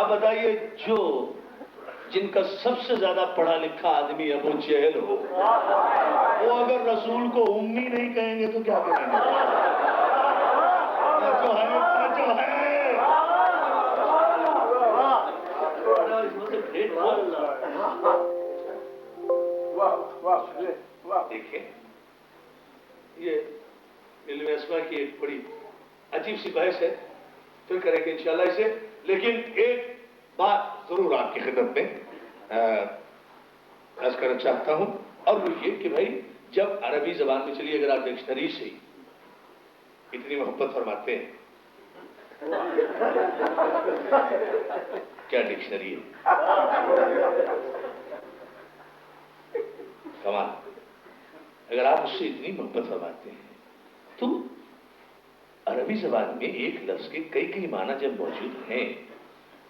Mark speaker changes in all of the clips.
Speaker 1: آپ بتائیے جو جن کا سب سے زیادہ پڑھا لکھا آدمی ابو جہل ہو، وہ اگر رسول کو امی نہیں کہیں گے تو کیا کہیں گے؟ جو ہے دیکھیں، یہ علم اسما کی ایک بڑی عجیب سی بحث ہے، پھر کریں گے انشاءاللہ اسے. لیکن ایک بات ضرور آپ کی خدمت میں عرض کرنا چاہتا ہوں، اور وہ یہ کہ بھائی جب عربی زبان میں چلیے اگر آپ ڈکشنری سے اتنی محبت فرماتے ہیں، کیا ڈکشنری ہے، کمال. اگر آپ اس سے اتنی محبت فرماتے ہیں تو عربی زبان میں ایک لفظ کے کئی معنی جب موجود ہیں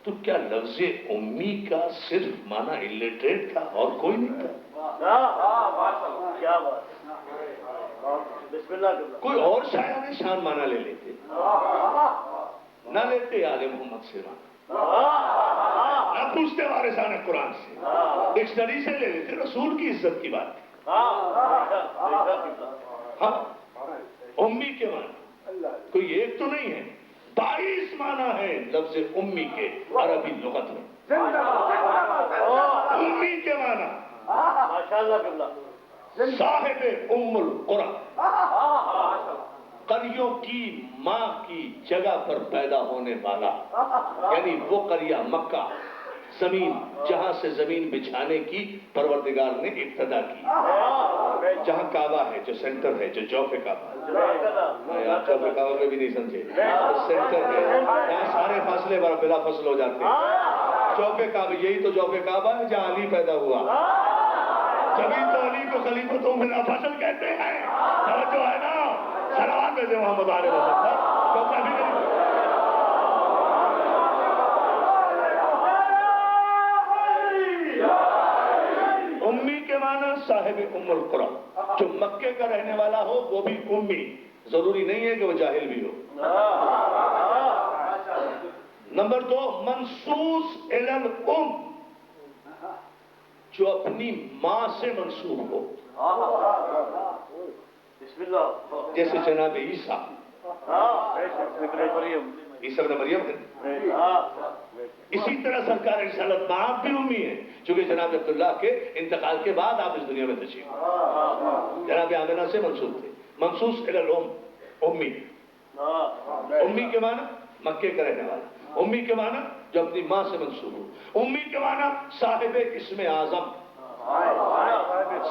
Speaker 1: تو کیا لفظ امی کا صرف معنی الٹریٹ تھا اور کوئی نہیں تھا؟
Speaker 2: کیا بات، بسم اللہ.
Speaker 1: کوئی اور شاعر شان معنی لے لیتے، نہ لیتے آل محمد سے معنی، نہ پوچھتے وارثان قرآن سے، ڈکشنری سے لے لیتے. رسول کی عزت کی بات تھی. ہاں، امی کے معنی کوئی ایک تو نہیں ہے، 22 معنی ہے لفظ امی کے عربی لغت میں. امی کے معنی صاحب ام القرى، قریوں کی ماں کی جگہ پر پیدا ہونے والا، یعنی وہ قریہ مکہ، زمین جہاں سے زمین بچھانے کی پروردگار نے ابتدا کی، جہاں کعبہ ہے، جو سینٹر ہے، جو جوف کعبہ. آپ جوف کعبہ میں بھی نہیں سمجھے، سینٹر ہے جہاں سارے فاصلے بلا فصل ہو جاتے ہیں. جوف کعبہ، یہی تو جوف کعبہ ہے جہاں علی پیدا ہوا، جبھی تو علی کو خلیفۃ بلا فصل کہتے ہیں. جو ہے نا صلوات میں سے محمد علیہ وسلم. امی کے معنی صاحب ام القرى، جو مکے کا رہنے والا ہو وہ بھی امی، ضروری نہیں ہے کہ وہ جاہل بھی ہو. نمبر 2 منصوص الی الام، جو اپنی ماں سے منسوب ہو، جیسے جناب عیسیٰ، عیسیٰ ابن مریم ہے. اسی طرح سرکار رسالت آپ بھی امی ہیں، چونکہ جناب عبداللہ کے انتقال کے بعد آپ اس دنیا میں تشریف لائے. جناب آمنہ سے منسوب تھے. منصوص الی الام، امی. امی کے معنی مکے کا رہنے والا، امی کے معنی جو اپنی ماں سے منسوب ہو، امی کے معنی صاحب اسم اعظم.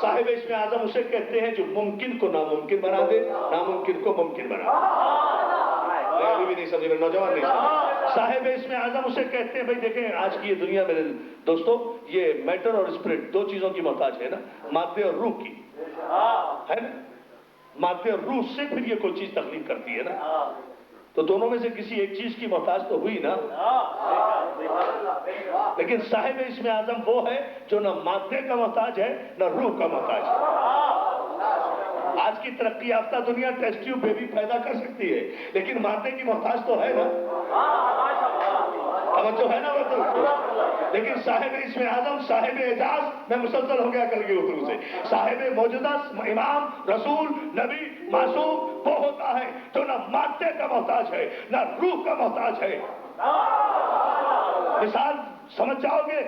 Speaker 1: صاحب اسم اعظم اسے کہتے ہیں جو ممکن کو ناممکن بنا دے، ناممکن کو ممکن بنا دے. ابھی بھی نہیں سمجھے، میرے نوجوان نہیں سمجھے. صاحب اسم اعظم اسے کہتے ہیں. بھائی دیکھیں آج کی یہ دنیا میرے دوستو، یہ میٹر اور اسپرٹ دو چیزوں کی محتاج ہے نا، مادے اور روح کی ہے نا. مادے اور روح سے پھر یہ کوئی چیز تخلیق کرتی ہے نا، تو دونوں میں سے کسی ایک چیز کی محتاج تو ہوئی نا. لیکن صاحب اسم اعظم وہ ہے جو نہ مادے کا محتاج ہے نہ روح کا محتاج ہے. آج کی ترقی یافتہ دنیا ٹیسٹ ٹیوب بیبی پیدا کر سکتی ہے، لیکن مادے کی محتاج تو ہے نا. توجہ ہے نا وہ. لیکن صاحب اسم اعظم، صاحب اعجاز، میں مسلسل ہو گیا کل کے اترو سے، صاحب موجودہ امام رسول نبی معصوم وہ ہوتا ہے جو نہ مادے کا محتاج ہے نہ روح کا محتاج ہے. مثال سمجھ جاؤ گے.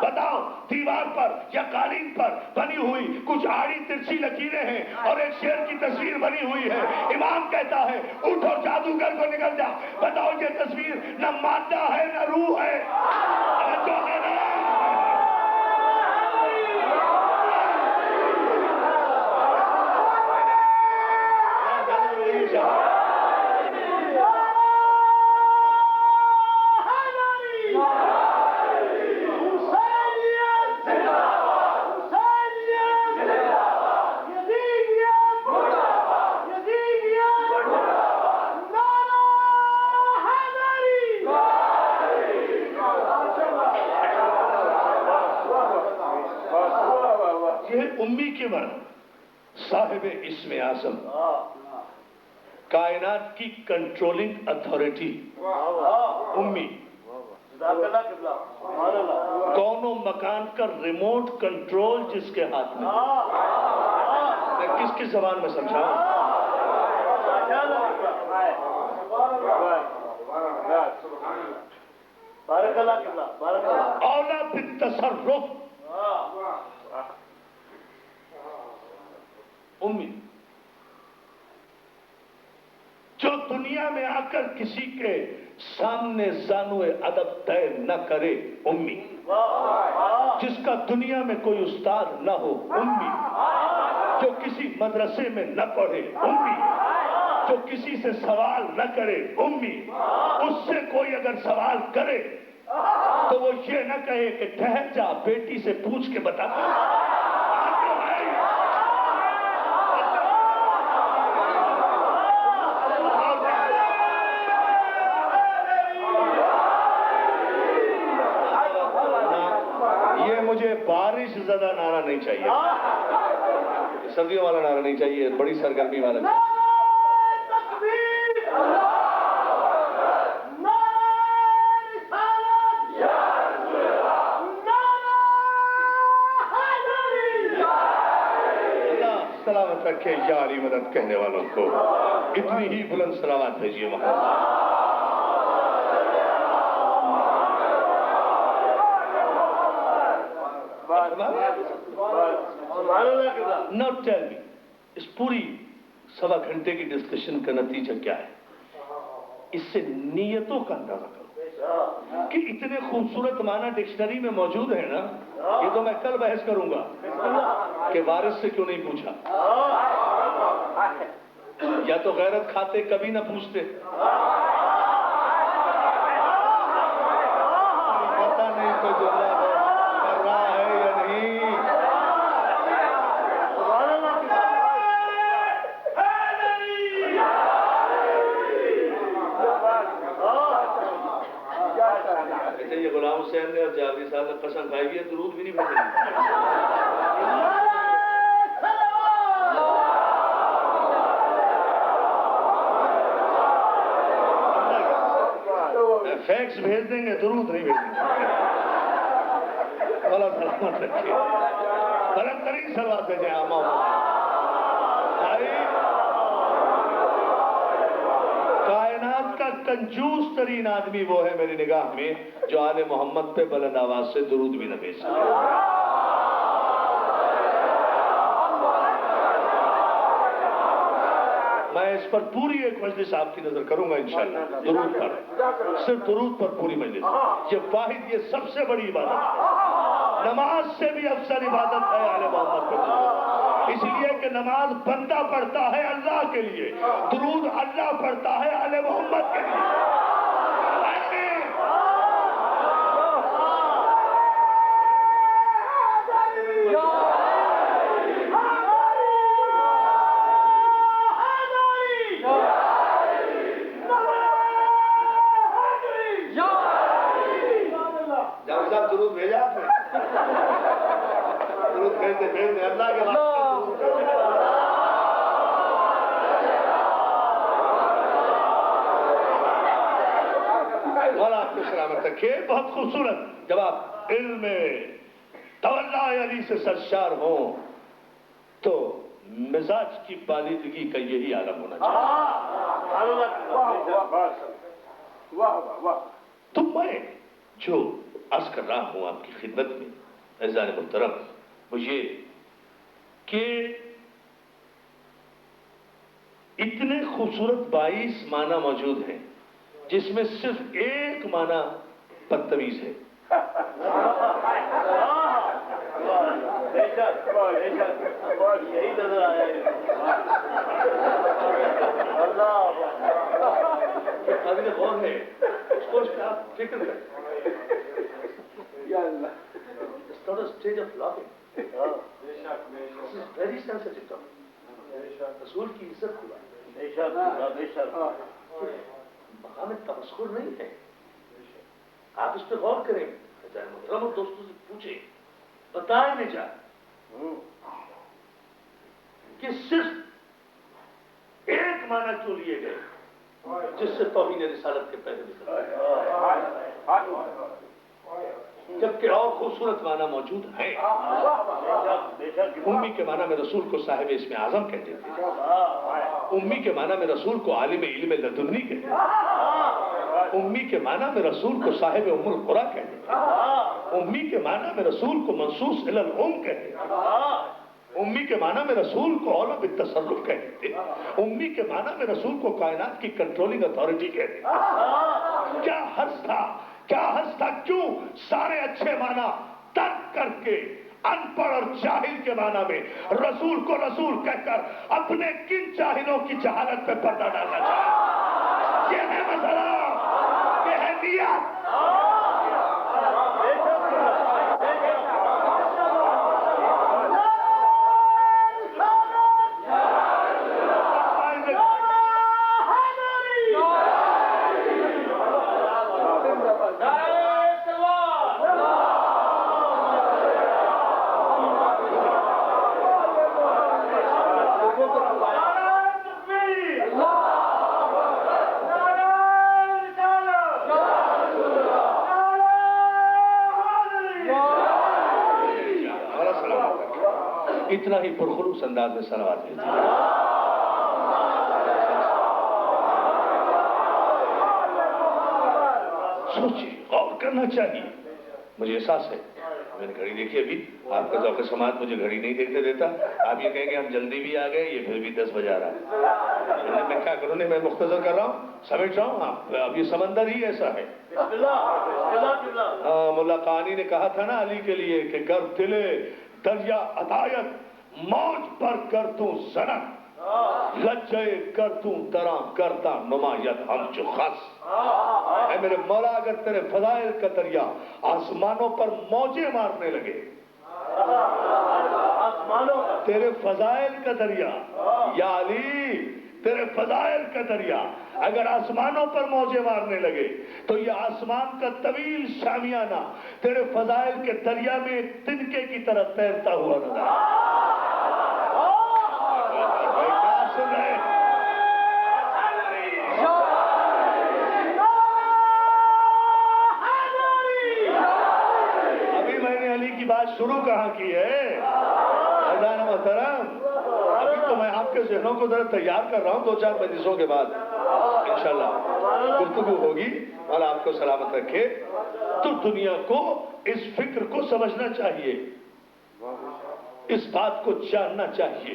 Speaker 1: بتاؤ، دیوار پر یا قالین پر بنی ہوئی کچھ آڑی ترچھی لکیریں ہیں اور ایک شیر کی تصویر بنی ہوئی ہے. امام کہتا ہے اٹھ اور جادوگر کو نکل جا. بتاؤ یہ تصویر نہ مادہ ہے نہ روح ہے. جو ہے نا امی کے معنی صاحب اسم اعظم، کائنات کی کنٹرولنگ اتھارٹی امی.
Speaker 2: اللہ قبلہ سبحان اللہ
Speaker 1: کونوں مکان کا ریموٹ کنٹرول جس کے ہاتھ میں میں کس کس زبان میں سمجھاؤں؟
Speaker 2: بارک اللہ قبلہ بارک اللہ
Speaker 1: اولا بالتصرف امی جو دنیا میں آ کر کسی کے سامنے زانوے ادب طے نہ کرے امی، جس کا دنیا میں کوئی استاد نہ ہو امی، جو کسی مدرسے میں نہ پڑھے امی، جو کسی سے سوال نہ کرے امی، اس سے کوئی اگر سوال کرے تو وہ یہ نہ کہے کہ ٹھہر جا بیٹی سے پوچھ کے بتا. یہ مجھے بارش زدہ نعرہ نہیں چاہیے، سردیوں والا نعرہ نہیں چاہیے، بڑی سرگرمی والا چاہیے. سلامت رکھے یاری مدد کہنے والوں کو، اتنی ہی بلند سلامات بھیجیے وہاں. Now tell me, اس پوری سوا گھنٹے کی ڈسکشن کا نتیجہ کیا ہے؟ اس سے نیتوں کا اندازہ کرو کہ اتنے خوبصورت معنی ڈکشنری میں موجود ہیں نا. یہ تو میں کل بحث کروں گا کہ وارث سے کیوں نہیں پوچھا، یا تو غیرت کھاتے کبھی نہ پوچھتے. پتہ نہیں تو جملہ کر رہا ہے یا نہیں. یہ غلام حسین نے اور جعفری صاحب نے قسم کھائی ہے درود بھی نہیں بھیجیں گے، فیکس بھیج دیں گے، درود نہیں بھیجیں گے. اللہ سلامت رکھے، بلند ترین سلوات بھیجیں. کائنات کا کنجوس ترین آدمی وہ ہے میری نگاہ میں جو آل محمد پہ بلند آواز سے درود بھی نہ بھیج سکے. میں اس پر پوری ایک مجلس آپ کی نظر کروں گا انشاءاللہ. درود پر، صرف درود پر پوری مجلس. یہ واحد، یہ سب سے بڑی عبادت ہے، نماز سے بھی افضل عبادت ہے آل محمد پہ. اس لیے کہ نماز بندہ پڑھتا ہے اللہ کے لیے، درود اللہ پڑھتا ہے آل محمد کے لیے. جب صاحب درود بھیجا آپ نے، درود بھیجتے اللہ کے واسطے. مولا آپ کو سلامت رکھے. بہت خوبصورت جب آپ علم تولا علی سے سرشار ہوں تو مزاج کی پالیدگی کا یہی عالم ہونا چاہیے. تو میں جو عرض کر رہا ہوں آپ کی خدمت میں عزیزان محترم وہ یہ کہ اتنے خوبصورت 22 معنی موجود ہیں جس میں صرف ایک معنی بدتمیز ہے.
Speaker 2: یہی نظر آیا ہے.
Speaker 1: قابل غور ہے، اس کو آپ فکر کریں. It's not a stage of laughing. This is very sensitive topic. رسول کی عزت ہوا، مقام تمسخر نہیں ہے. آپ اس پہ غور کریں، محترم اور دوستوں سے پوچھیں، بتائیں نجات کہ صرف ایک معنی کیوں لیے گئے جس سے توہین رسالت کے پہلے نکل جبکہ اور خوبصورت معنی موجود ہیں. امی کے معنی میں رسول کو صاحب اسم اعظم کہتے تھے. امی کے معنی میں رسول کو عالم علم لدنی کہتے تھے. امی کے معنی میں رسول کو صاحب ام القرا کہتے تھے. امی کے معنی میں رسول کو منصوص الی الام کہتے تھے. امی کے معنی میں رسول کو اولو بالتصرف کہتے تھے. امی کے معنی میں رسول کو کائنات کی کنٹرولنگ اتھارٹی کہتے تھے. کیا حرض تھا، کیا حرض تھا، کیوں سارے اچھے معنی ترک کر کے ان پڑھ اور جاہل کے معنی میں رسول کو رسول کہہ کر اپنے کن جاہلوں کی جہالت پہ پردہ ڈالنا چاہے؟ یہ ہے مسئلہ، یہ ہے نیت. اتنا ہی پرخلوص انداز میں صلوات بھیجیے. سوچیے، غور کرنا چاہیے. مجھے احساس ہے، میں نے گھڑی دیکھی ابھی، آپ کا ذوق سماعت مجھے گھڑی نہیں دیکھنے دیتا. آپ یہ کہیں گے ہم جلدی بھی آ گئے، یہ پھر بھی 10 بجا رہا ہے. میں کیا کروں، میں مختصر کر رہا ہوں، سمیٹ رہا ہوں. اب یہ سمندر ہی ایسا ہے. ملا قانی نے کہا تھا نا علی کے لیے کہ گر دلے دریا عطایت موج پر کر دوں زنک، لجے کر دوں تراں کرتا نمایت ہم جو خس. اے میرے مولا، اگر تیرے فضائل کا دریا آسمانوں پر موجیں مارنے لگے، تیرے فضائل کا دریا، یا علی تیرے فضائل کا دریا اگر آسمانوں پر موجیں مارنے لگے تو یہ آسمان کا طویل شامیانہ تیرے فضائل کے دریا میں ایک تنکے کی طرح تیرتا ہوا نظر ابھی میں نے علی کی بات شروع کہاں کی ہے خزانہ محترم؟ ابھی تو میں آپ کے ذہنوں کو ذرا تیار کر رہا ہوں. 2-4 مجلسوں کے بعد انشاءاللہ گفتگو ہوگی. اور آپ کو سلامت رکھے. تو دنیا کو اس فکر کو سمجھنا چاہیے، اس بات کو جاننا چاہیے.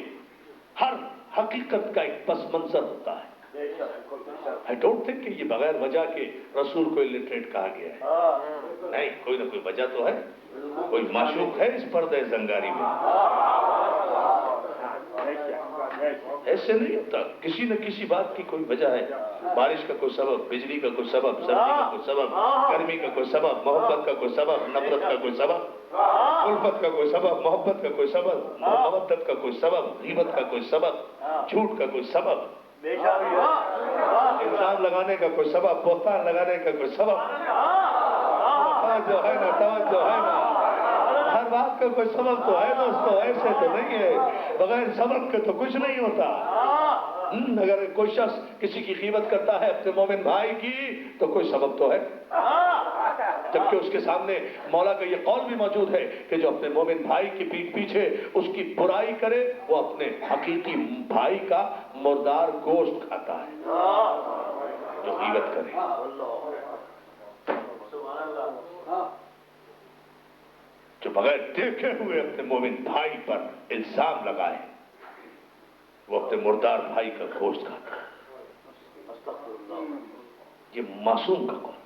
Speaker 1: ہر حقیقت کا ایک پس منظر ہوتا ہے. I don't think کہ یہ بغیر وجہ کے رسول کو الٹریٹ کہا گیا ہے. نہیں، کوئی نہ کوئی وجہ تو ہے. کوئی معشوق ہے اس پردے زنگاری میں. ایسے نہیں ہوتا. کسی نہ کسی بات کی کوئی وجہ ہے. بارش کا کوئی سبب، بجلی کا کوئی سبب، سردی کا کوئی سبب، گرمی کا کوئی سبب، محبت کا کوئی سبب، نفرت کا کوئی سبب، الفت کا کوئی سبب، محبت کا کوئی سبب، مودت کا کوئی سبب، غیبت کا کوئی سبب، جھوٹ کا کوئی سبب، الزام لگانے کا کوئی سبب، بہتان لگانے کا کوئی سبب. توجہ ہے نا، توجہ ہے نا. ہر بات کا کوئی سبب تو ہے دوستو. ایسے تو نہیں ہے، بغیر سبب کے تو کچھ نہیں ہوتا. اگر کوئی شخص کسی کی غیبت کرتا ہے اپنے مومن بھائی کی تو کوئی سبب تو ہے. جبکہ اس کے سامنے مولا کا یہ قول بھی موجود ہے کہ جو اپنے مومن بھائی کی پیٹھ پیچھے اس کی برائی کرے وہ اپنے حقیقی بھائی کا مردار گوشت کھاتا ہے. جو غیبت کرے، جو بغیر دیکھے ہوئے اپنے مومن بھائی پر الزام لگائے وہ اپنے مردار بھائی کا گوشت کھاتا ہے. یہ معصوم کا قول.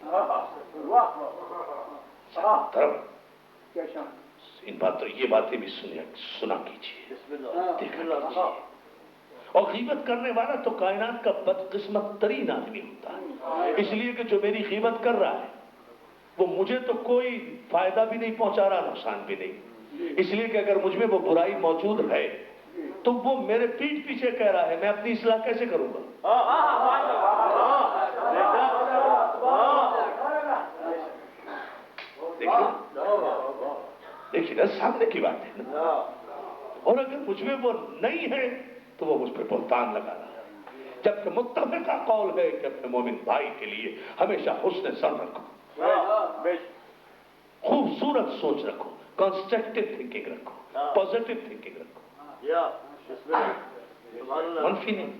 Speaker 1: ان باتوں یہ باتیں بھی سنا کیجیے، دیکھا کیجیے. اور غیبت کرنے والا تو کائنات کا بدقسمت ترین آدمی ہوتا ہے. اس لیے کہ جو میری غیبت کر رہا ہے وہ مجھے تو کوئی فائدہ بھی نہیں پہنچا رہا، نقصان بھی نہیں. اس لیے کہ اگر مجھ میں وہ برائی موجود ہے تو وہ میرے پیٹھ پیچھے کہہ رہا ہے، میں اپنی اصلاح کیسے کروں گا؟ دیکھیے نا، سامنے کی بات ہے نا. اور اگر مجھ میں وہ نہیں ہے تو وہ مجھ پہ بہتان لگا رہا ہے. جبکہ متفقہ قول ہے کہ اپنے مومن بھائی کے لیے ہمیشہ حسن ظن رکھو. خوبصورت سوچ رکھو, کنسٹرکٹیو تھنکنگ رکھو, پازیٹیو تھنکنگ رکھو, منفی نہیں.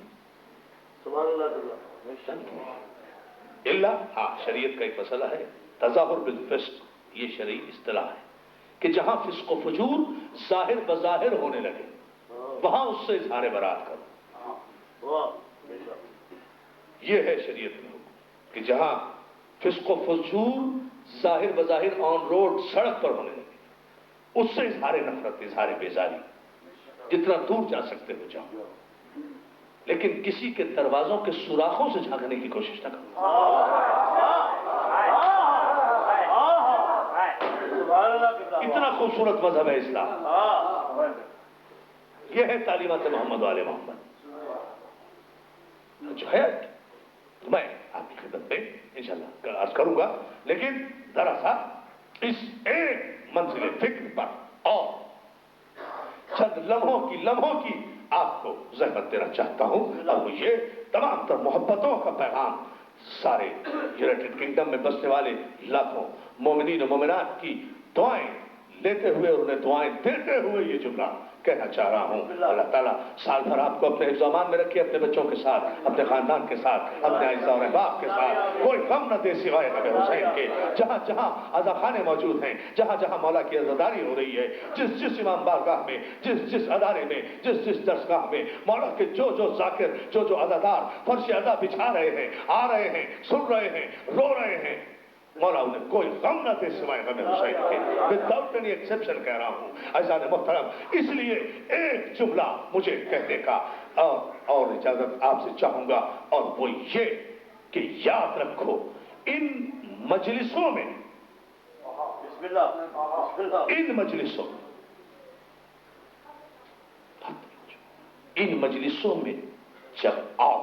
Speaker 1: اللہ ہاں شریعت کا ایک مسئلہ ہے تظاہر بالفسق, یہ شرعی اصطلاح ہے کہ جہاں فسق و فجور ظاہر بظاہر ہونے لگے وہاں اس سے اظہار برات کرو. یہ ہے شریعت میں حکم کہ جہاں فسق و فجور ظاہر بظاہر آن روڈ سڑک پر ہونے لگے اس سے اظہار نفرت, اظہار بیزاری, جتنا دور جا سکتے ہو جاؤ, لیکن کسی کے دروازوں کے سوراخوں سے جھانکنے کی کوشش نہ کرو. اتنا خوبصورت مذہب ہے اسلام. یہ ہے تعلیمات محمد والے محمد. جو ہے میں آپ کی خدمت میں انشاءاللہ عرض کروں گا, لیکن ذرا سا اس ایک منزل فکر پر اور چند لمحوں کی آپ کو زحمت دینا چاہتا ہوں, اور وہ یہ تمام تر محبتوں کا پیغام سارے یونائٹڈ کنگڈم میں بسنے والے لاکھوں مومنین و مومنات کی دعائیں لیتے ہوئے اور انہیں دعائیں دیتے ہوئے یہ جملہ کہنا چاہ رہا ہوں. اللہ تعالیٰ سال بھر آپ کو اپنے حفظ و امان میں رکھے, اپنے بچوں کے ساتھ, اپنے خاندان کے ساتھ, اپنے اعزاء اور احباب کے ساتھ. کوئی غم نہ دے سوائے غم حسین کے. جہاں جہاں عزا خانے موجود ہیں, جہاں جہاں مولا کی عزاداری ہو رہی ہے, جس امام بارگاہ میں, جس ادارے میں, جس درسگاہ میں مولا کے جو ذاکر, جو عزادار فرش عزا بچھا رہے ہیں, آ رہے ہیں, سن رہے ہیں, رو رہے ہیں, مولا انہیں کوئی غم نہ دے سوائے غم حسین کے. وداؤٹ اینی ایکسیپشن کہہ رہا ہوں عزیزان محترم. اس لیے ایک جملہ مجھے کہنے کا اور اجازت آپ سے چاہوں گا, اور وہ یہ کہ یاد رکھو ان مجلسوں میں جب آؤ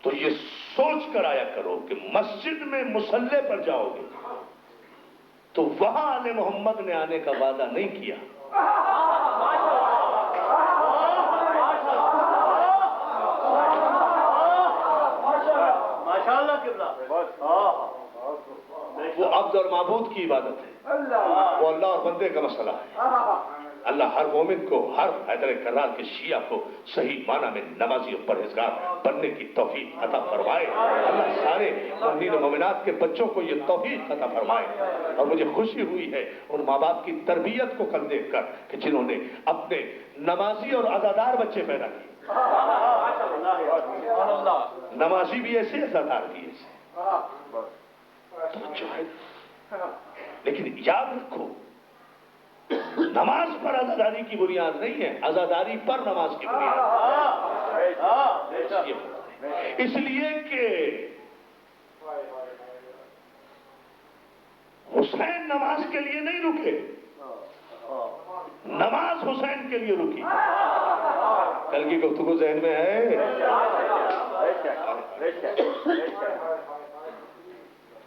Speaker 1: تو یہ سوچ کر آیا کرو کہ مسجد میں مصلی پر جاؤ گے تو وہاں آل محمد نے آنے کا وعدہ نہیں کیا. وہ عبد اور معبود کی عبادت ہے, وہ اللہ اور بندے کا مسئلہ ہے. اللہ ہر مومن کو, ہر حیدر کرار کے شیعہ کو صحیح معنی میں نمازی اور پرہیزگار بننے کی توفیق عطا فرمائے. اللہ سارے مومنین و مومنات کے بچوں کو یہ توفیق عطا فرمائے. اور مجھے خوشی ہوئی ہے ان ماں باپ کی تربیت کو کل دیکھ کر کہ جنہوں نے اپنے نمازی اور عزادار بچے پیدا کیے. نمازی بھی ایسے, عزادار بھی ایسے. تو ہے, لیکن یاد رکھو نماز پر عزاداری کی بنیاد نہیں ہے, عزاداری پر نماز کی بنیاد. اس لیے کہ حسین نماز کے لیے نہیں رکے, نماز حسین کے لیے رکی. کل کی گفتگو ذہن میں ہے؟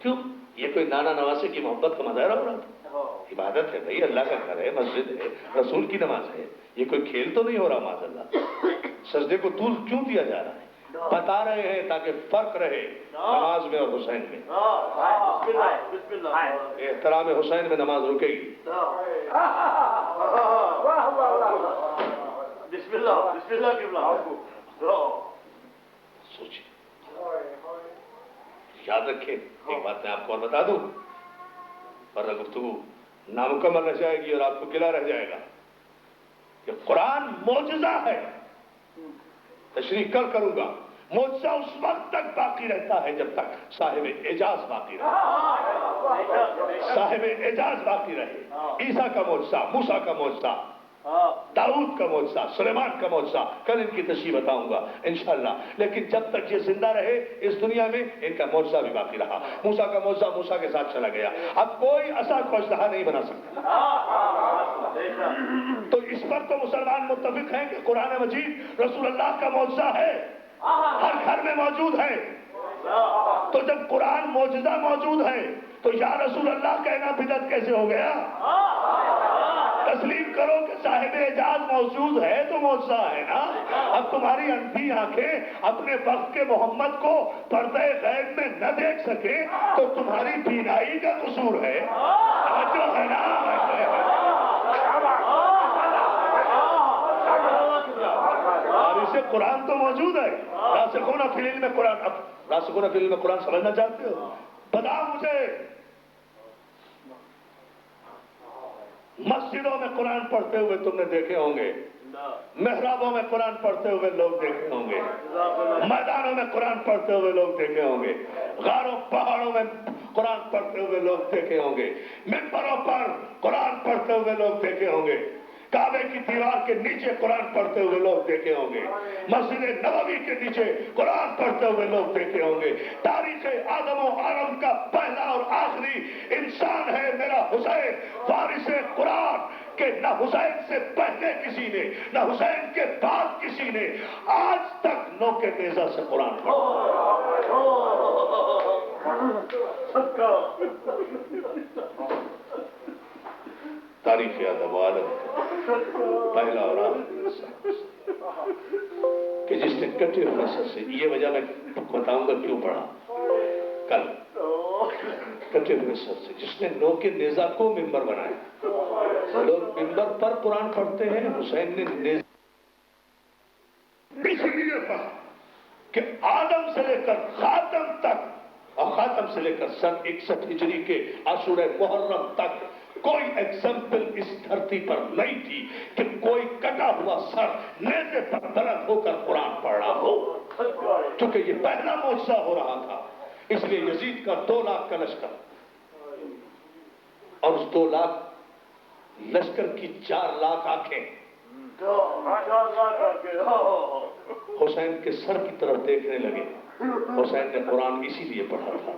Speaker 1: کیوں؟ یہ کوئی نانا نواسے کی محبت کا مظاہرہ ہو رہا تھا. عبادت ہے بھائی, اللہ کا گھر ہے, مسجد ہے, رسول کی نماز ہے. یہ کوئی کھیل تو نہیں ہو رہا معاذ اللہ. سجدے کو طول کیوں دیا جا رہا ہے؟ بتا رہے ہیں تاکہ فرق رہے نماز میں اور حسین میں. احترام حسین میں نماز رکے گی. سوچیے, یاد رکھیں. ایک بات میں آپ کو اور بتا دوں, ورنہ گفتگو نامکمل رہ جائے گی اور آپ کو گلا رہ جائے گا, کہ قرآن معجزہ ہے. تشریح کل کروں گا. معجزہ اس وقت تک باقی رہتا ہے جب تک صاحب اعجاز باقی رہے. صاحب اعجاز باقی رہے. عیسیٰ کا معجزہ, موسیٰ کا معجزہ, داؤد کا معجزہ, سلیمان کا معجزہ, کل ان کی تشریح بتاؤں گا انشاءاللہ. لیکن جب تک یہ زندہ رہے اس دنیا میں ان کا معجزہ بھی باقی رہا. موسیٰ کا معجزہ موسیٰ کے ساتھ چلا گیا. اب کوئی عصا کو اژدہا نہیں بنا سکتا. تو اس پر تو مسلمان متفق ہیں کہ قرآن مجید رسول اللہ کا معجزہ ہے, ہر گھر میں موجود ہے. تو جب قرآن معجزہ موجود ہے تو یا رسول اللہ کہنا بدعت کیسے ہو گیا؟ تسلیم کرو کہ صاحب اعجاز موجود ہے تو معجزہ ہے نا. اب تمہاری اندھی آنکھیں اپنے وقت کے محمد کو پردہ غیب میں نہ دیکھ سکے تو تمہاری بینائی کا قصور ہے. جو ہے نا وارث قرآن تو موجود ہے. راسخون فی العلم قرآن. اب راسخون فی العلم قرآن سمجھنا چاہتے ہو؟ بتاؤ مجھے مسجدوں میں قرآن پڑھتے ہوئے تم نے دیکھے ہوں گے, محرابوں میں قرآن پڑھتے ہوئے لوگ دیکھے ہوں گے, میدانوں میں قرآن پڑھتے ہوئے لوگ دیکھے ہوں گے, غاروں پہاڑوں میں قرآن پڑھتے ہوئے لوگ دیکھے ہوں گے, منبروں پر قرآن پڑھتے ہوئے لوگ دیکھے ہوں گے, کعبے کی دیوار کے نیچے قرآن پڑھتے ہوئے لوگ دیکھے ہوں گے, مسجد نبوی کے نیچے قرآن پڑھتے ہوئے لوگ دیکھے ہوں گے. تاریخ آدم و عالم کا پہلا اور آخری انسان ہے میرا حسین, وارث قرآن, کہ نہ حسین سے پہلے کسی نے نہ حسین کے بعد کسی نے آج تک نوکے نیزہ سے قرآن پڑھا. تاریخ آدم و عالم پہلا اور آخری کہ جس نے کٹے ہوئے سر سے, یہ وجہ میں بتاؤں گا کیوں پڑھا کل, کٹے ہوئے سر سے جس نے نوکے نیزہ کو ممبر بنایا. لوگ ممبر پر قرآن پڑھتے ہیں, حسین نے نیزہ اس لیے پڑھا کہ آدم سے لے کر خاتم تک اور خاتم سے لے کر سن 61 ہجری کے عاشورہ محرم تک کوئی ایگزامپل اس دھرتی پر نہیں تھی کہ کوئی کٹا ہوا سر نیزے پر بلند ہو کر قرآن پڑھ رہا ہو, کیونکہ یہ پہلا معجزہ ہو رہا تھا. اس لیے یزید کا 2 لاکھ کا لشکر اور اس 2 لاکھ لشکر کی 4 لاکھ آنکھیں حسین کے سر کی طرف دیکھنے لگے. حسین نے قرآن اسی لیے پڑھا تھا,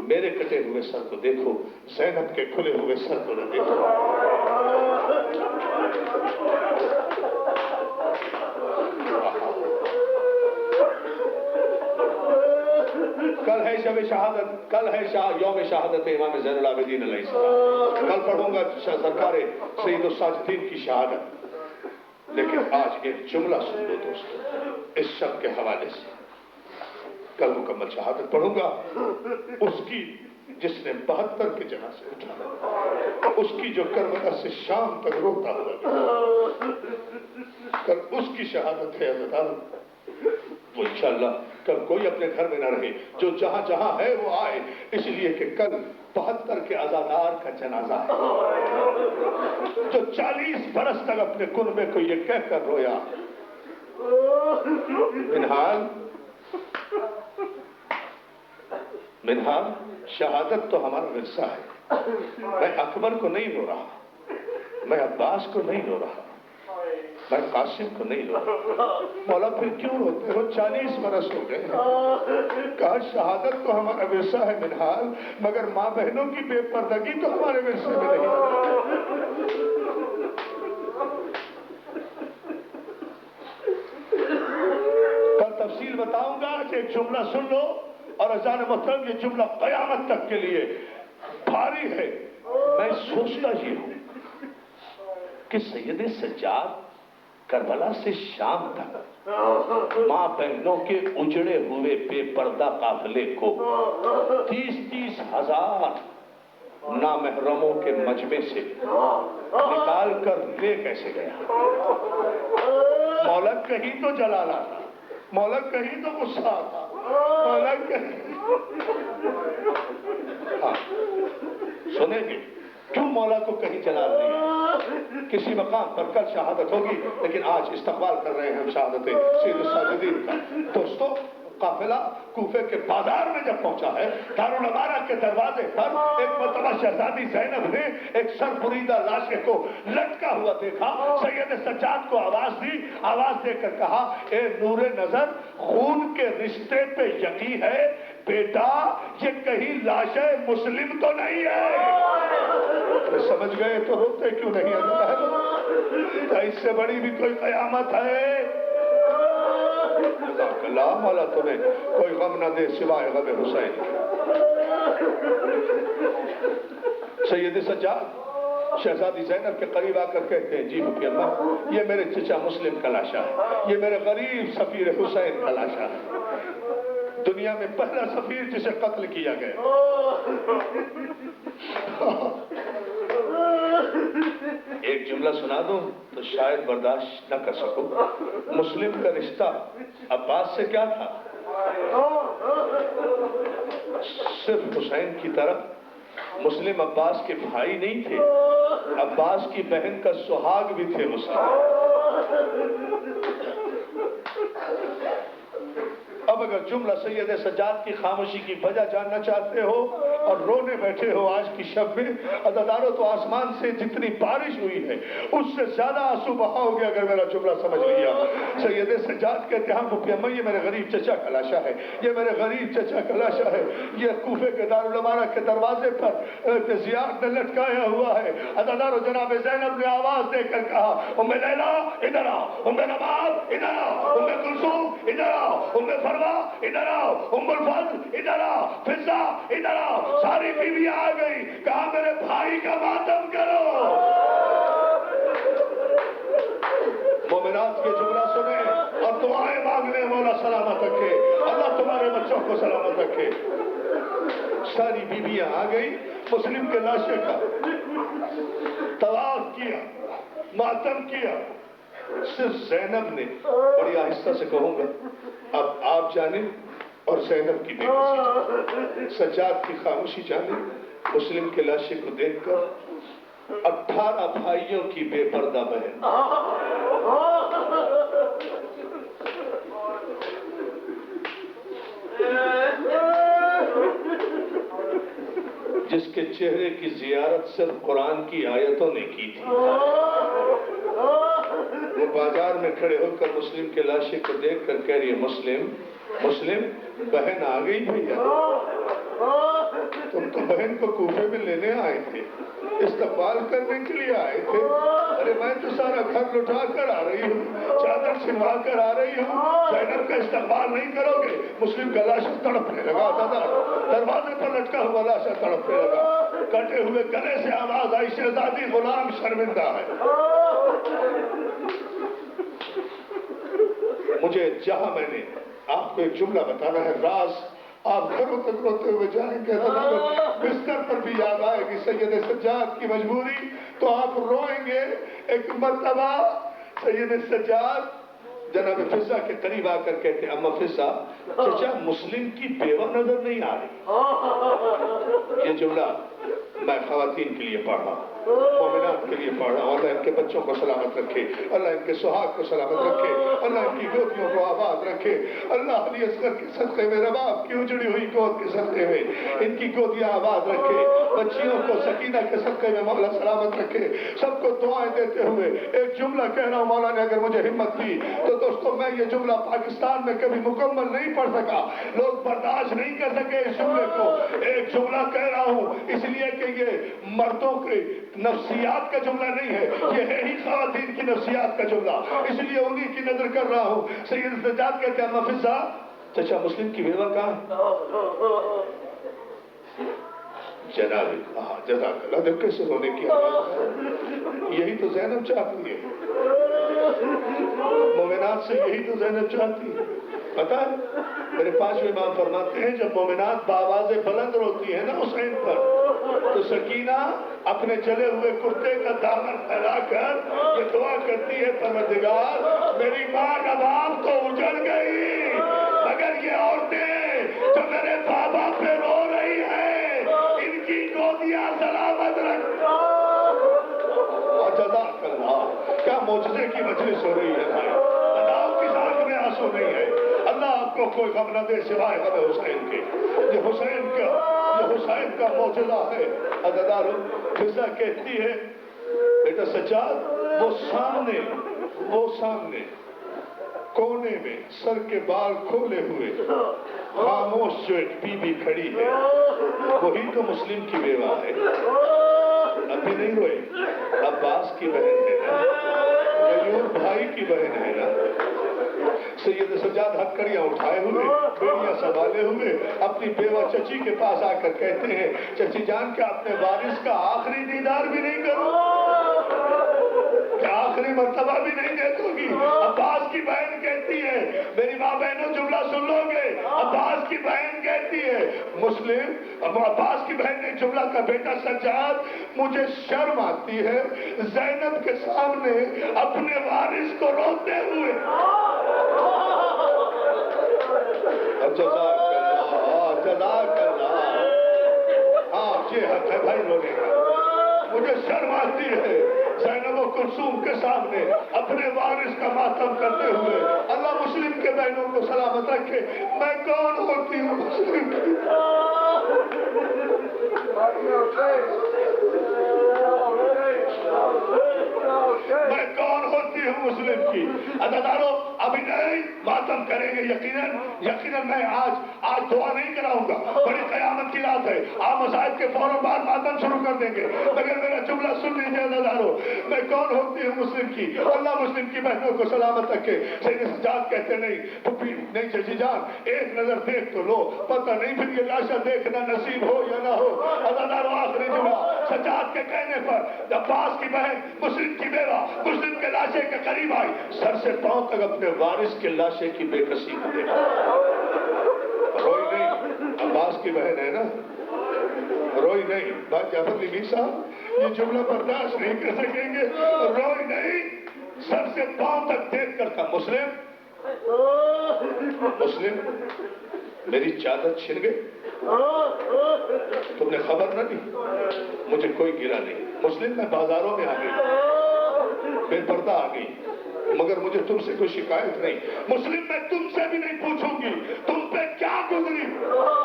Speaker 1: میرے کٹے ہوئے سر کو دیکھو, زینب کے کھلے ہوئے سر کو نہ دیکھو. کل ہے شب شہادت, کل ہے یوم شہادت امام زین العابدین علیہ السلام. کل پڑھوں گا سرکار سید الساجدین کی شہادت. لیکن آج ایک جملہ سن لو دوستو اس شب کے حوالے سے. کل مکمل شہادت پڑھوں گا اس کی جس نے 72 کے جنازے اٹھایا, اس کی جو کربلا سے شام تک روتا ہوا کل اس کی شہادت ہے. وہ انشاءاللہ کل کوئی اپنے گھر میں نہ رہے, جو جہاں جہاں ہے وہ آئے, اس لیے کہ کل 72 کے عزادار کا جنازہ ہے, جو 40 برس تک اپنے کنبے کو یہ کہہ کر رویا, منہال شہادت تو ہمارا ورثہ ہے. میں اکبر کو نہیں رو رہا, میں عباس کو نہیں رو رہا, میں قاسم کو نہیں رو رہا. مولا پھر کیوں روتے ہو؟ 40 برس ہو گئے. کہا شہادت تو ہمارا ورثہ ہے منہال, مگر ماں بہنوں کی بے پردگی تو ہمارے ورثے میں نہیں. کل تفصیل بتاؤں گا کہ ایک جملہ سن لو, اور اذان محترم یہ جملہ قیامت تک کے لیے بھاری ہے. میں سوچتا ہی ہوں کہ سید سجاد کربلا سے شام تک ماں بہنوں کے اجڑے ہوئے بے پردہ قافلے کو 30-30 ہزار نامحرموں کے مجمع سے نکال کر لے کیسے گیا؟ مولا کہیں تو جلالا تھا, مولا کہیں تو غصہ تھا, مولا کہیں سنیں گے کیوں مولا کو کہیں جلال نہیں. کسی مقام پر کل شہادت ہوگی, لیکن آج استقبال کر رہے ہیں ہم شہادت سید الساجدین کا. دوستو قافلہ کوفے کے بازار میں جب پہنچا ہے, دارالامارہ کے دروازے پر ایک مرتبہ شہزادی زینب نے ایک سر بریدہ لاشے کو لٹکا ہوا دیکھا. سید سجاد کو آواز دی, آواز دے کر کہا اے نور نظر, خون کے رشتے پہ یقین ہے بیٹا, یہ کہیں لاشے مسلم تو نہیں ہے. سمجھ گئے تو روتے کیوں نہیں اللہ؟ اس سے بڑی بھی کوئی قیامت ہے؟ اللہ مولا تمہیں کوئی غم نہ دے سوائے غم حسین. سید سجاد شہزادی زینب کے قریب آ کر کہتے ہیں جی مفتی اما یہ میرے چچا مسلم کا لاشا ہے، یہ میرے غریب سفیر حسین کا لاشا ہے، دنیا میں پہلا سفیر جسے قتل کیا گیا۔ ایک جملہ سنا دوں تو شاید برداشت نہ کر سکوں، مسلم کا رشتہ عباس سے کیا تھا؟ صرف حسین کی طرف مسلم عباس کے بھائی نہیں تھے، عباس کی بہن کا سہاگ بھی تھے مسلم۔ اب اگر جملہ سید سجاد کی خاموشی کی وجہ جاننا چاہتے ہو اور رونے بیٹھے ہو آج کی شب میں، عزادارو تو آسمان سے جتنی بارش ہوئی ہے اس سے زیادہ آنسو بہاؤ گے اگر میرا جملہ سمجھ لیا۔ سید سجاد کہتے ہیں مفتی اما یہ میرے غریب چچا کا لاشا ہے، یہ میرے غریب چچا کا لاشا ہے، یہ کوفے کے دارالعمارہ کے دروازے پر زیاد نے لٹکایا ہوا ہے۔ عزادارو جناب زینب نے آواز دے کر کہا ام لیلا ادھر آؤ، ام نواب ادھر آؤ، ام کلثوم ادھر آؤ، ام فروا ادھر آؤ، ام الفضل ادھر آؤ، فضا ادھر آؤ، ساری بیویاں آ گئی، کہا میرے بھائی کا ماتم کرو۔ مومنات کے جملہ سنیں اور دعائیں مانگ لیں، مولا سلامت رکھے، اللہ تمہارے بچوں کو سلامت رکھے۔ ساری بیویاں آ گئی، مسلم کے لاشے کا طواف کیا، ماتم کیا، صرف زینب نے، بڑی آہستہ سے کہوں گا، اب آپ جانیں اور زینب کی بے بسی، سجاد کی خاموشی جانیں، مسلم کے لاشے کو دیکھ کر 18 بھائیوں کی بے پردہ بہن، جس کے چہرے کی زیارت صرف قرآن کی آیتوں نے کی تھی، وہ بازار میں کھڑے ہو کر مسلم کے لاشے کو دیکھ کر کہہ رہی ہے مسلم بہن آ گئی بھیا، تم تو بہن کو کوفے میں لینے آئے تھے، استقبال کرنے کے لیے آئے تھے، ارے میں تو سارا گھر لٹا کر آ رہی ہوں، چادر چھنوا کر آ رہی ہوں، زینب کا استقبال نہیں کرو گے؟ مسلم کا لاشا تڑپنے لگا، دروازے پر لٹکا ہوا لاشا تڑپنے لگا، کٹے ہوئے گلے سے آواز آئی شہزادی غلام شرمندہ ہے۔ مجھے جہاں میں نے آپ کو ایک جملہ بتانا ہے، راز آپ گھروں تک روتے ہوئے جائیں گے، بستر پر بھی یاد آئے گی سید سجاد کی مجبوری، تو آپ روئیں گے۔ ایک مرتبہ سید سجاد جناب فضا کے قریب آ کر کہتے ہیں اما فضا چچا مسلم کی بیوہ نظر نہیں آ رہی۔ یہ جملہ میں خواتین کے لیے پڑھ رہا ہوں، مومنات کے لیے پڑھ رہا ہوں، اللہ ان کے بچوں کو سلامت رکھے، اللہ ان کے سہاگ کو سلامت رکھے، اللہ ان کی گودیوں کو آباد رکھے، اللہ علی اصغر کے صدقے میں، رباب کی اجڑی ہوئی گود کے صدقے میں ان کی گودیاں آباد رکھے، بچیوں کو سکینہ کے صدقے میں مولا سلامت رکھے۔ سب کو دعائیں دیتے ہوئے ایک جملہ کہہ رہا ہوں، مولا نے اگر مجھے ہمت دی تو دوستوں میں یہ جملہ پاکستان میں کبھی مکمل نہیں پڑھ سکا، لوگ برداشت نہیں کر سکے اس جملے کو۔ ایک جملہ کہہ رہا ہوں اس لیے کہ یہ مردوں کے نفسیات کا جملہ نہیں ہے، یہ ہے ہی خواتین کی نفسیات کا جملہ، اس لیے انہی کی نظر کر رہا ہوں۔ سید سجاد کہتے ہیں اما فضا چچا مسلم کی بیوہ کہاں؟ جناب جزاک اللہ، دیکھ کیسے رونے کی آواز، یہی تو زینب چاہتی ہے، مومنات سے یہی تو زینب چاہتی ہے۔ پتہ ہے میرے پانچویں امام فرماتے ہیں جب مومنات بآواز بلند روتی ہیں نا حسین پر، تو سکینہ اپنے جلے ہوئے کرتے کا دامن پھیلا کر یہ دعا کرتی ہے پروردگار میری ماں نواب تو اجڑ گئی، مگر یہ عورتیں جو میرے بابا پہ رو رہی ہیں ان کی گودیاں سلامت رکھ۔ جزاک اللہ، کیا معجزے کی مجلس ہو رہی ہے بھائی، اللہ کی آنکھ میں آنسو نہیں ہے، اللہ آپ کو کوئی غم نہ دے سوائے غم حسین کے، یہ حسین کا معجزہ ہے۔ عزادارو فضا کہتی ہے بیٹا سجاد وہ سامنے کونے میں سر کے بال کھولے ہوئے خاموش جو ایک بی بی کھڑی ہے وہی تو مسلم کی بیوہ ہے۔ ابھی نہیں روئے، عباس کی بہن ہے نا، غیور بھائی کی بہن ہے نا۔ سید سجاد نوجاد ہتکڑیاں اٹھائے ہوئے بیڑیاں سنبھالے ہوئے اپنی بیوہ چچی کے پاس آ کر کہتے ہیں چچی جان کیا اپنے وارث کا آخری دیدار بھی نہیں کروں، کیا آخری مرتبہ بھی نہیں دیکھو گی؟ عباس کی بہن کہتی ہے، میری ماں بہنوں جملہ سن لو گے، عباس کی بہن کہتی ہے مسلم عباس کی بہن نے جملہ کا بیٹا سجاد مجھے شرم آتی ہے زینب کے سامنے اپنے وارث کو روتے ہوئے۔ جزاک اللہ جزاک اللہ، ہاں یہ حق ہے بھائی رونے کا، مجھے شرم آتی ہے زینب و کلثوم کے سامنے اپنے وارث کا ماتم کرتے ہوئے۔ اللہ مسلم کے بہنوں کو سلامت رکھے۔ میں کون ہوتی ہوں مسلم کی؟ میں کون ہوتی ہوں مسلم کی؟ عزیزانو ابھی نہیں ماتم کریں گے یقیناً میں آج دعا نہیں کراؤں گا، بڑی قیامت کی رات ہے، آپ مساجد کے فوراً بعد ماتم شروع کر دیں گے، مگر میرا جملہ سن لیجیے عزیزانو، میں کون ہوتی ہوں مسلم کی؟ اللہ مسلم کی بہنوں کو سلامت رکھے۔ سید سجاد کہتے نہیں چچی جان ایک نظر دیکھ تو لو، پتہ نہیں پھر یہ لاشا دیکھنا نصیب ہو یا نہ ہو۔ عزیزانو آخری جملہ سجاد کے کہنے پر عباس کی بہن مسلم کی بیوہ مسلم کے لاشے کے قریب آئی، سر سے پاؤں تک اپنے وارث کے لاشے کی بے کسی کو دیکھا، روئی نہیں، عباس کی بہن ہے نا، روئی نہیں۔ بات جعفر علی صاحب یہ جملہ برداشت نہیں کر سکیں گے، روئی نہیں، سر سے پاؤں تک دیکھ کر کہا مسلم میری چادر چھن گئی، تم نے خبر نہ دی، مجھے کوئی گرا نہیں، مسلم میں بازاروں میں آ گئی، بے پردہ آ گئی، مگر مجھے تم سے کوئی شکایت نہیں، مسلم میں تم سے بھی نہیں پوچھوں گی تم پہ کیا گزری۔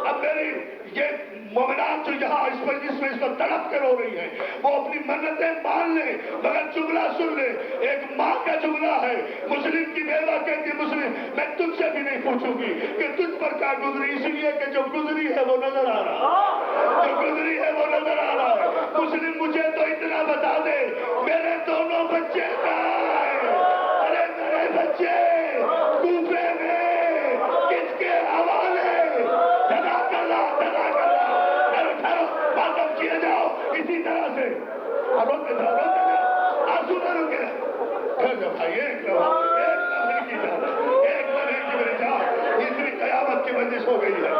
Speaker 1: اب میری یہ مومنات جو یہاں اس مجلس میں اس وقت تڑپ کے رو رہی ہیں وہ اپنی منتیں مان لیں، مگر جملہ سن لیں، ایک ماں کا جملہ ہے، مسلم کی بیوہ کہتی ہے مسلم میں تجھ سے بھی نہیں پوچھوں گی کہ تجھ پر کیا گزری، اس لیے کہ جو گزری ہے وہ نظر آ رہا ہے، جو گزری ہے وہ نظر آ رہا ہے۔ مسلم مجھے تو اتنا بتا دے میرے دونوں بچے کہاں ہیں؟ ارے میرے بچے کوفے میں کس کے حوالے؟ جزاک اللہ جزاک اللہ، ٹھہرو ماتم کیے جاؤ اسی طرح سے، روتے جاؤ آنسو نہ رکے، پھر جب بھائی ایک لمحے کی جان، ایک لمحے کی میری جان، اتنی قیامت کی مجلس ہو گئی ہے،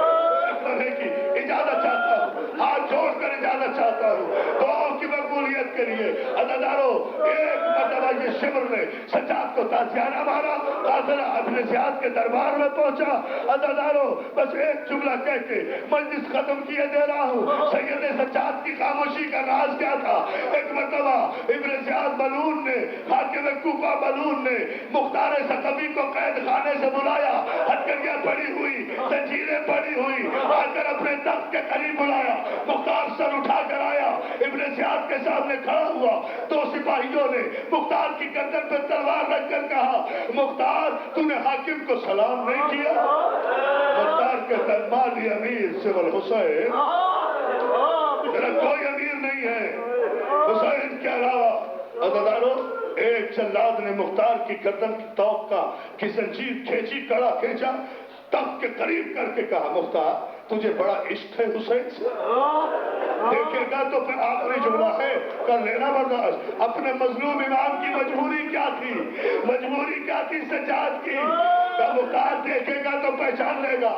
Speaker 1: ایک لمحے کی اجازت چاہتا ہوں، ہاتھ جوڑ کر اجازت چاہتا ہوں دعاؤں کی مقبولیت کے لیے۔ عزیزانو ایک مرتبہ یہ شمر نے سجاد کو تازیانہ مارا، قافلہ اپنے زیاد کے دربار میں پہنچا۔ عزیزانو بس ایک جملہ کہہ کے مجلس ختم کیے دے رہا ہوں، سید سجاد کی خاموشی کا راز کیا تھا؟ ایک مرتبہ ابن زیاد ملعون نے، حاکم کوفہ ملعون نے مختار ثقفی کو قید خانے سے بلایا، ہتکڑیاں پڑی ہوئی، زنجیریں پڑی ہوئی، آ کر اپنے تخت کے قریب بلایا، مختار سر اٹھا کر آیا، ابن زیاد کے سامنے کھڑا ہوا، دو سپاہیوں نے مختار کی گردن پہ تلوار رکھ کر کہا مختار تو نے حاکم کو سلام نہیں کیا؟ مختار کہتا ہے مالی امیر سوى الحسین، میرا کوئی امیر نہیں ہے حسین کے علاوہ۔ عزیزانو ایک جلاد نے مختار کی گردن کی توقع کی زنجیر کھینچی، کڑا کھینچا، تخت کے قریب کر کے کہا مختار تجھے بڑا عشق ہے حسین سے؟ دیکھے گا تو پھر آخری جملہ ہے کر لینا برداشت۔ اپنے مظلوم امام کی مجبوری کیا تھی؟ مجبوری کیا تھی سجاد کی؟ مختار دیکھے گا تو پہچان لے گا۔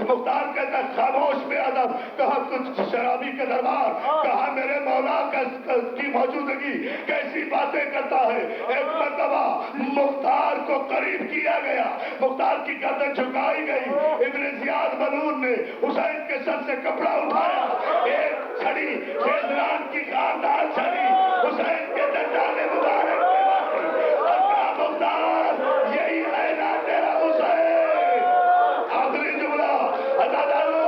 Speaker 1: مختار کہتا خاموش بے ادب، کہا کچھ شرابی کا دربار، کہا میرے مولا کی موجودگی کیسی باتیں کرتا ہے۔ ایک مرتبہ مختار کو قریب کیا گیا، مختار کی گردن جھکائی گئی، ابن زیاد ملعون نے حسین کے سر سے کپڑا اٹھایا، ایک چھڑی خیزران کی خاندار چھڑی حسین کے دندان مبارک پہ ماری اور کہا مختار یہی ہے نا تیرا حسین؟ آخری جملہ عزیزانو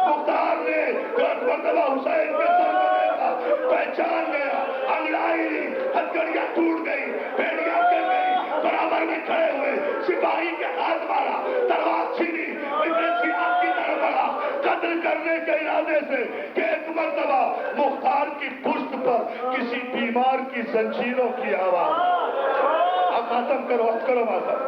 Speaker 1: مختار نے ایک مرتبہ حسین کے سر کو دیکھا، پہچان گیا، انگڑائی ہتکڑیاں ٹوٹ گئی، بیڑیاں گر گئی، برابر میں کھڑے ہوئے سپاہی کے ہاتھ مارا، تلوار چھینی، ابن زیاد کی طرف بڑھا قتل کرنے کے ارادے سے کہ ایک مرتبہ مختار کی پشت پر کسی بیمار کی زنجیروں کی آواز۔ اب ماتم کرو، اب کرو ماتم۔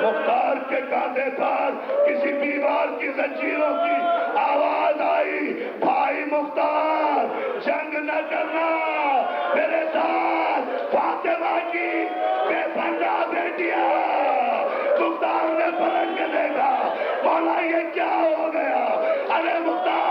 Speaker 1: مختار آپ کے کاندھے پر کسی بیمار کی زنجیروں کی آواز آئی، بھائی مختار جنگ نہ کرنا، میرے ساتھ فاطمہ کی بے پردہ بیٹیاں۔ مختار نے پلٹ کے دیکھا، مولا یہ کیا ہو گیا؟ ارے مختار